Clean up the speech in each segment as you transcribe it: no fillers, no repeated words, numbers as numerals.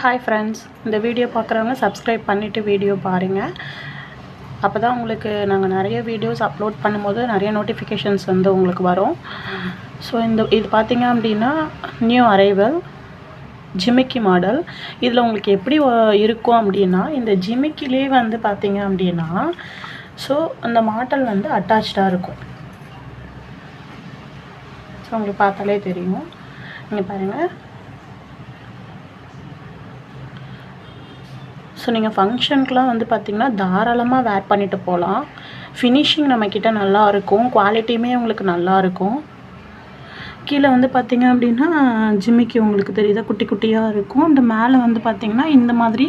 Hi friends, இந்த video பார்க்குறவங்க subscribe பண்ணிவிட்டு வீடியோ பாருங்கள். அப்போ தான் உங்களுக்கு நாங்கள் நிறைய வீடியோஸ் அப்லோட் பண்ணும்போது நிறைய நோட்டிஃபிகேஷன்ஸ் வந்து உங்களுக்கு வரும். ஸோ இது பார்த்திங்க அப்படின்னா நியூ அரைவல் ஜிமிக்கி மாடல். இதில் உங்களுக்கு எப்படி இருக்கும் அப்படின்னா, இந்த ஜிமிக்கிலே வந்து பார்த்திங்க அப்படின்னா ஸோ அந்த மாடல் வந்து அட்டாச்சாக இருக்கும். ஸோ உங்களுக்கு பார்த்தாலே தெரியும். நீங்கள் பாருங்கள். ஸோ நீங்கள் ஃபங்க்ஷனுக்குலாம் வந்து பார்த்திங்கன்னா தாராளமாக வேர் பண்ணிட்டு போகலாம். ஃபினிஷிங் நம்மக்கிட்ட நல்லாயிருக்கும், குவாலிட்டியுமே உங்களுக்கு நல்லாயிருக்கும். கீழே வந்து பார்த்திங்க அப்படின்னா ஜிமிக்கி உங்களுக்கு தெரியுதா, குட்டி குட்டியாக இருக்கும். அந்த மேலே வந்து பார்த்திங்கன்னா இந்த மாதிரி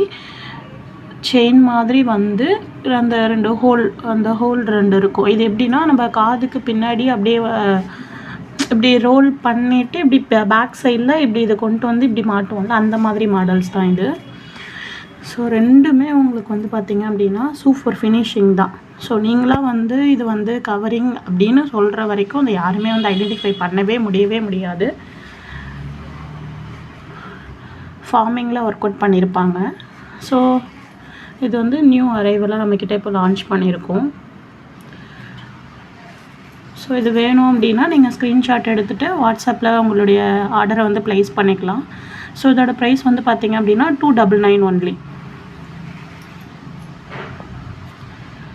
செயின் மாதிரி வந்து அந்த ஹோல் ரெண்டு இருக்கும். இது எப்படின்னா நம்ம காதுக்கு பின்னாடி அப்படியே இப்படி ரோல் பண்ணிவிட்டு இப்படி பேக் சைடில் இப்படி இதை கொண்டு வந்து இப்படி மாட்டுவோம்ல, அந்த மாதிரி மாடல்ஸ் தான் இது. ஸோ ரெண்டுமே உங்களுக்கு வந்து பார்த்திங்க அப்படின்னா சூப்பர் ஃபினிஷிங் தான். ஸோ நீங்களாம் வந்து இது வந்து கவரிங் அப்படின்னு சொல்கிற வரைக்கும் அதை யாருமே வந்து ஐடென்டிஃபை பண்ணவே முடியாது. ஃபார்மிங்கில் ஒர்க் அவுட் பண்ணியிருப்பாங்க. ஸோ இது வந்து நியூ அரைவலாக நம்மக்கிட்ட இப்போ லான்ச் பண்ணியிருக்கோம். ஸோ இது வேணும் அப்படின்னா நீங்கள் ஸ்க்ரீன்ஷாட் எடுத்துகிட்டு வாட்ஸ்அப்பில் உங்களுடைய ஆர்டரை வந்து ப்ளேஸ் பண்ணிக்கலாம். ஸோ இதோட ப்ரைஸ் வந்து பார்த்திங்க அப்படின்னா 299 ஒன்லி.